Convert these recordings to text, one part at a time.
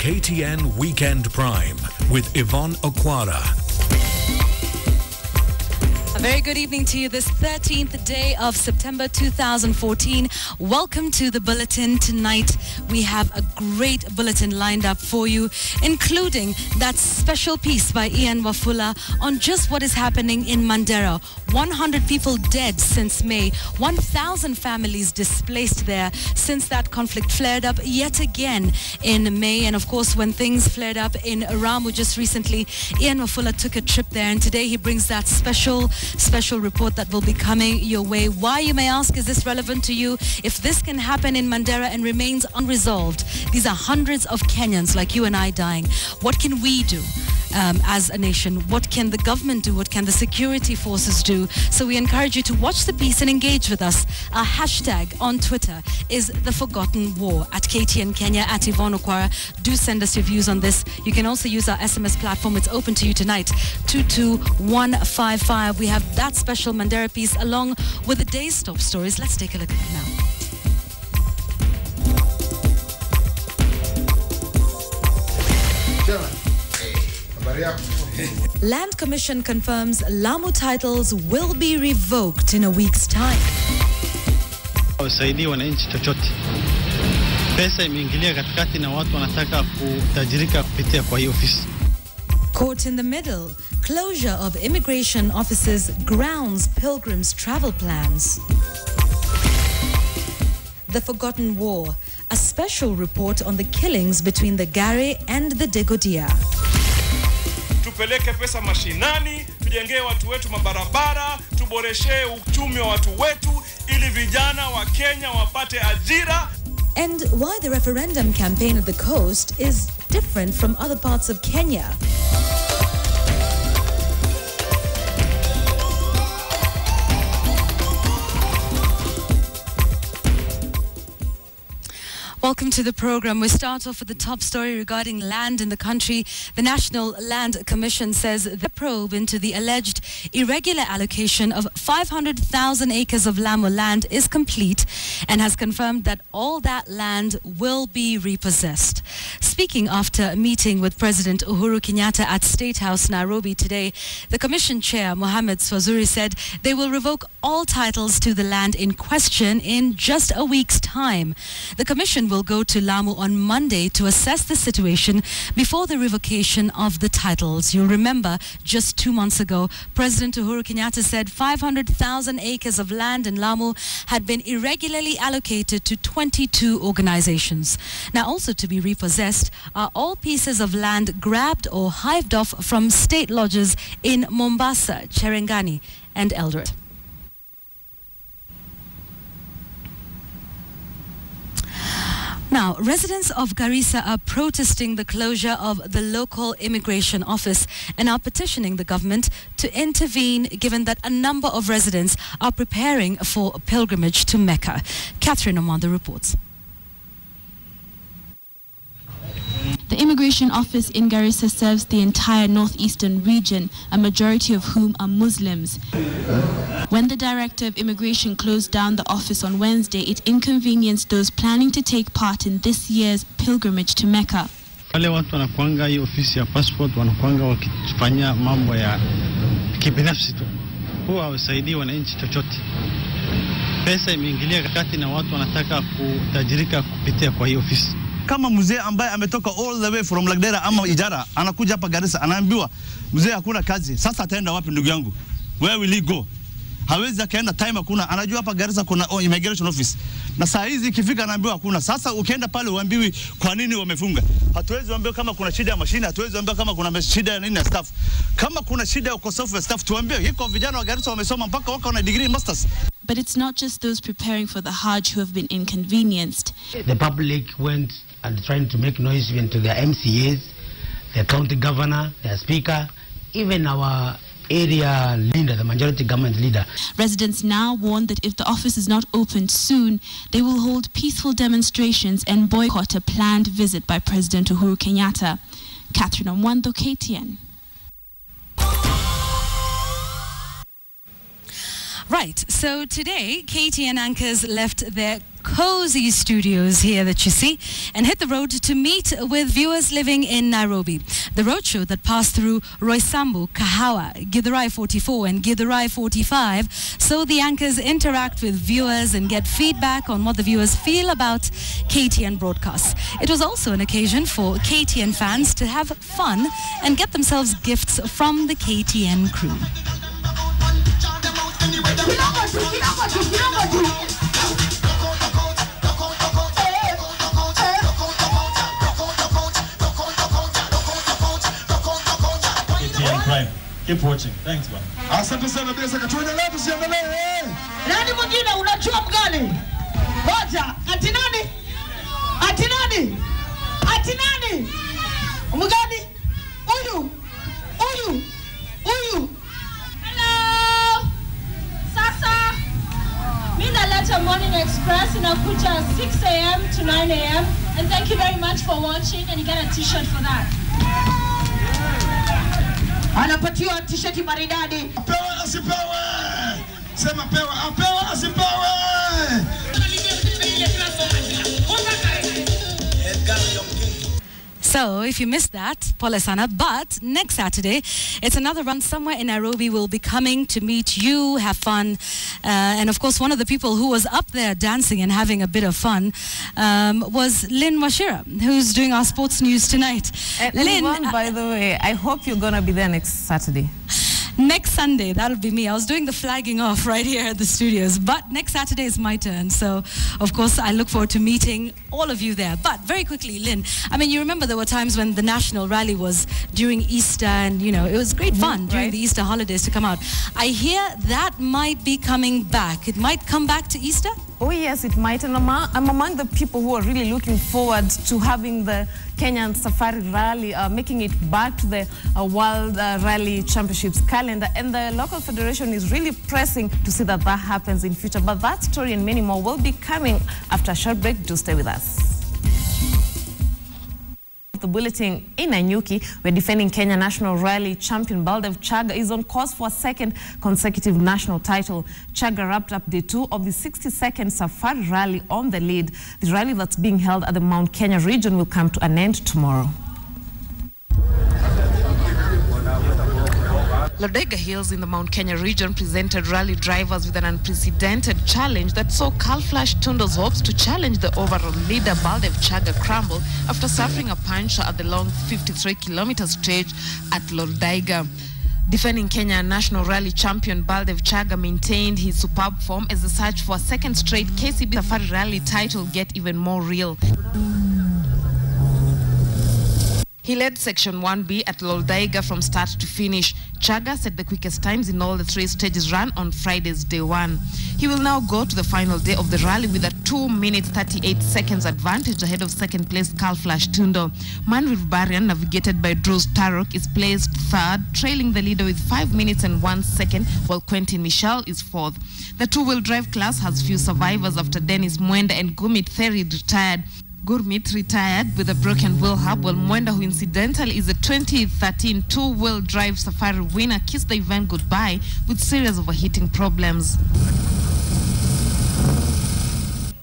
KTN Weekend Prime with Yvonne Okwara. A very good evening to you this 13th day of September 2014. Welcome to the Bulletin. Tonight we have a great bulletin lined up for you, including that special piece by Ian Wafula on just what is happening in Mandera. 100 people dead since May, 1,000 families displaced there since that conflict flared up yet again in May. And of course, when things flared up in Lamu just recently, Ian Wafula took a trip there, and today he brings that special report that will be coming your way. Why, you may ask, is this relevant to you? If this can happen in Mandera and remains unresolved, these are hundreds of Kenyans like you and I dying. What can we do as a nation? What can the government do? What can the security forces do? So we encourage you to watch the piece and engage with us. Our hashtag on Twitter is The Forgotten War, at KTN Kenya, at Yvonne Okwara. Do send us your views on this. You can also use our SMS platform. It's open to you tonight, 22155. We have that special Mandera piece along with the day's top stories. Let's take a look at it now. Land Commission confirms Lamu titles will be revoked in a week's time. Wasaidie wananchi chochote. Pesa imeingilia katikati na watu wanataka kutajirika kupitia kwa hiyo ofisi. Caught in the middle. Closure of immigration offices grounds pilgrims' travel plans. The Forgotten War. A special report on the killings between the Garre and the Degodia. Tupeleke pesa mashinani, tujengee watu wetu mabarabara, tuboreshe uchumi wa watu wetu ili vijana wa Kenya wapate ajira. And why the referendum campaign at the coast is different from other parts of Kenya. Welcome to the program. We start off with the top story regarding land in the country. The National Land Commission says the probe into the alleged irregular allocation of 500,000 acres of Lamu land is complete and has confirmed that all that land will be repossessed. Speaking after a meeting with President Uhuru Kenyatta at State House, Nairobi today, the Commission Chair, Mohamed Swazuri, said they will revoke all titles to the land in question in just a week's time. The Commission will go to Lamu on Monday to assess the situation before the revocation of the titles. You'll remember just 2 months ago, President Uhuru Kenyatta said 500,000 acres of land in Lamu had been irregularly allocated to 22 organizations. Now, also to be repossessed are all pieces of land grabbed or hived off from state lodges in Mombasa, Cherangani, and Eldoret. Now, residents of Garissa are protesting the closure of the local immigration office and are petitioning the government to intervene, given that a number of residents are preparing for a pilgrimage to Mecca. Catherine Amanda reports. The immigration office in Garissa serves the entire northeastern region, a majority of whom are Muslims. When the director of immigration closed down the office on Wednesday, it inconvenienced those planning to take part in this year's pilgrimage to Mecca. Wale watu wanakuanga hii ofisi ya passport wanakuanga wakifanya mambo ya kibinafsi tu. Huwa wasaidie wananchi chochote. Pesa imeingilia katikati na watu wanataka kutajirika kupitia kwa hii ofisi. Kama mzee ambaye ametoka all the way from Mandera ama Ijara anakuja hapa Garissa, anaambiwa mzee hakuna kazi, sasa ataenda wapi ndugu yangu? Where will he go? Hawezi akaenda, time hakuna. Anajua hapa Garissa kuna immigration office, na saa hizi ikifika anaambiwa hakuna. Sasa ukienda pale uambiwi kwa nini wamefunga. Hatuwezi kuambiwa kama kuna shida ya mashine, hatuwezi kuambiwa kama kuna shida ya nini ya staff. Kama kuna shida ya ukosefu wa staff tuambie. Hiko vijana wa Garissa wamesoma mpaka wako na degree masters. But it's not just those preparing for the Hajj who have been inconvenienced. The public went and trying to make noise even to their MCAs, their county governor, their speaker, even our area leader, the majority government leader. Residents now warn that if the office is not opened soon, they will hold peaceful demonstrations and boycott a planned visit by President Uhuru Kenyatta. Catherine Omwando, KTN. Right, so today KTN anchors left their cozy studios here that you see and hit the road to meet with viewers living in Nairobi. The roadshow that passed through Roysambu, Kahawa, Githurai 44 and Githurai 45, so the anchors interact with viewers and get feedback on what the viewers feel about KTN broadcasts. It was also an occasion for KTN fans to have fun and get themselves gifts from the KTN crew. Right. Keep watching. Thanks, man. Asante sana bila shaka. Tuendelee tusiendelee. Nani mwingine unajua mgani? Ngoja, ati nani? Ati nani? Ati nani? Mgani? Huyu. Huyu. Huyu. Hello. Sasa mimi naleta Morning Express inakuja 6 a.m. to 9 a.m. and thank you very much for watching and you get a t-shirt for that. Anapatiwa t-shirt maridadi. Apewe asipewe. Sema pewe, apewe asipewe. So, if you missed that, pole sana. But next Saturday, it's another run somewhere in Nairobi. We'll be coming to meet you, have fun. And of course, one of the people who was up there dancing and having a bit of fun was Lynn Washira, who's doing our sports news tonight. Lynn, by the way, I hope you're going to be there next Saturday. Next Sunday, that'll be me. I was doing the flagging off right here at the studios, but next Saturday is my turn. So, of course, I look forward to meeting all of you there. But very quickly, Lynn, I mean, you remember there were times when the national rally was during Easter and, you know, it was great fun during the Easter holidays to come out. I hear that might be coming back. It might come back to Easter? Oh, yes, it might. And I'm among the people who are really looking forward to having the Kenyan Safari Rally, making it back to the World Rally Championships calendar. And the local federation is really pressing to see that that happens in future. But that story and many more will be coming after a short break. Do stay with us. The Bulletin in Nanyuki, where defending Kenya National Rally champion Baldev Chager is on course for a second consecutive national title. Chager wrapped up day 2 of the 62nd Safari Rally on the lead. The rally that's being held at the Mount Kenya region will come to an end tomorrow. Lodega Hills in the Mount Kenya region presented rally drivers with an unprecedented challenge that saw Carl Flash Tundo's hopes to challenge the overall leader Baldev Chager crumble after suffering a puncture at the long 53-kilometer stage at Lodega. Defending Kenya National Rally champion Baldev Chager maintained his superb form as the search for a second straight KCB Safari Rally title get even more real. He led Section 1B at Lodega from start to finish. Chager set the quickest times in all the 3 stages run on Friday's day 1. He will now go to the final day of the rally with a 2 minutes 38 seconds advantage ahead of second place Carl Flash Tundo. Manriv Barian, navigated by Drew Starrock, is placed 3rd, trailing the leader with 5 minutes and 1 second, while Quentin Michel is 4th. The two-wheel drive class has few survivors after Dennis Mwenda and Gurmit Theri retired. Gurmit retired with a broken wheel hub, while Mwenda, who incidentally is the 2013 two-wheel drive Safari winner, kissed the event goodbye with serious overheating problems.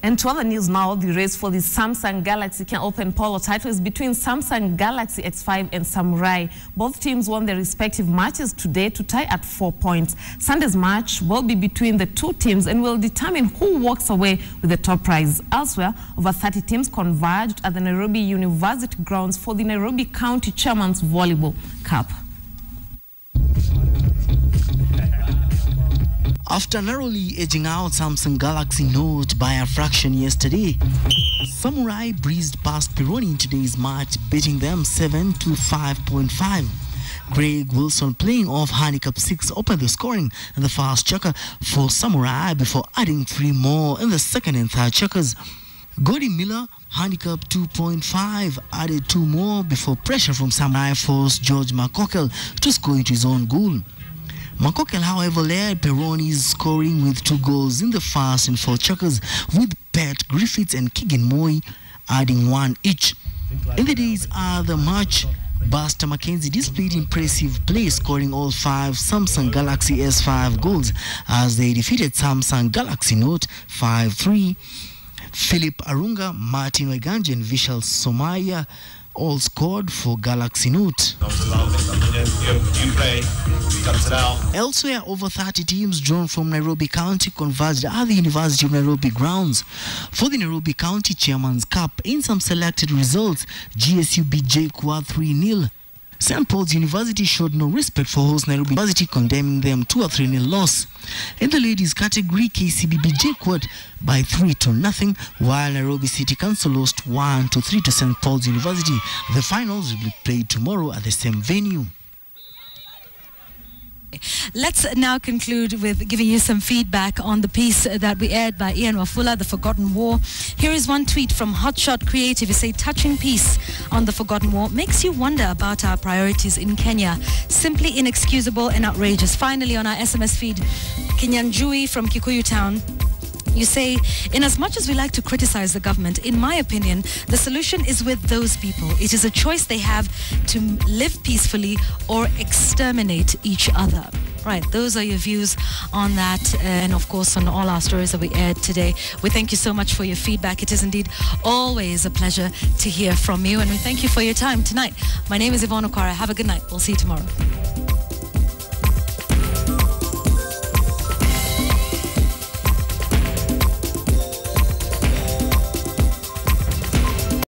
And to other news now, the race for the Samsung Galaxy Open Polo title is between Samsung Galaxy X5 and Samurai. Both teams won their respective matches today to tie at 4 points. Sunday's match will be between the two teams and will determine who walks away with the top prize. Elsewhere, over 30 teams converged at the Nairobi University grounds for the Nairobi County Chairman's Volleyball Cup. After narrowly edging out Samsung Galaxy Note by a fraction yesterday, Samurai breezed past Pironi in today's match, beating them 7 to 5.5. Greg Wilson, playing off handicap 6, opened the scoring and the fast checker for Samurai before adding 3 more in the second and third checkers. Gordy Miller, handicap 2.5, added 2 more before pressure from Samurai forced George McCockle to score into his own goal. McCockle, however, led Peroni's scoring with 2 goals in the first and 4 checkers, with Pat Griffiths and Keegan Moy adding 1 each. In the day's other match, Buster Mackenzie displayed impressive play, scoring all 5 Samsung Galaxy S5 goals as they defeated Samsung Galaxy Note 5-3. Philip Arunga, Martin Weganje and Vishal Somaya all scored for Galaxy Note. Elsewhere, over 30 teams drawn from Nairobi County converged at the University of Nairobi grounds for the Nairobi County Chairman's Cup. In some selected results, GSU beat JKUAT 3-0. St. Paul's University showed no respect for host Nairobi University, condemning them to a 3-0 loss. In the ladies category, KCB beat JKUAT by 3-0, while Nairobi City Council lost 1-3 to St. Paul's University. The finals will be played tomorrow at the same venue. Let's now conclude with giving you some feedback on the piece that we aired by Ian Wafula, The Forgotten War. Here is one tweet from Hotshot Creative. You say, touching piece on the Forgotten War makes you wonder about our priorities in Kenya. Simply inexcusable and outrageous. Finally, on our SMS feed, Kinyanjui from Kikuyu Town. You say, in as much as we like to criticize the government, in my opinion, the solution is with those people. It is a choice they have to live peacefully or exterminate each other. Right, those are your views on that, and of course on all our stories that we aired today. We thank you so much for your feedback. It is indeed always a pleasure to hear from you, and we thank you for your time tonight. My name is Yvonne Okwara. Have a good night. We'll see you tomorrow.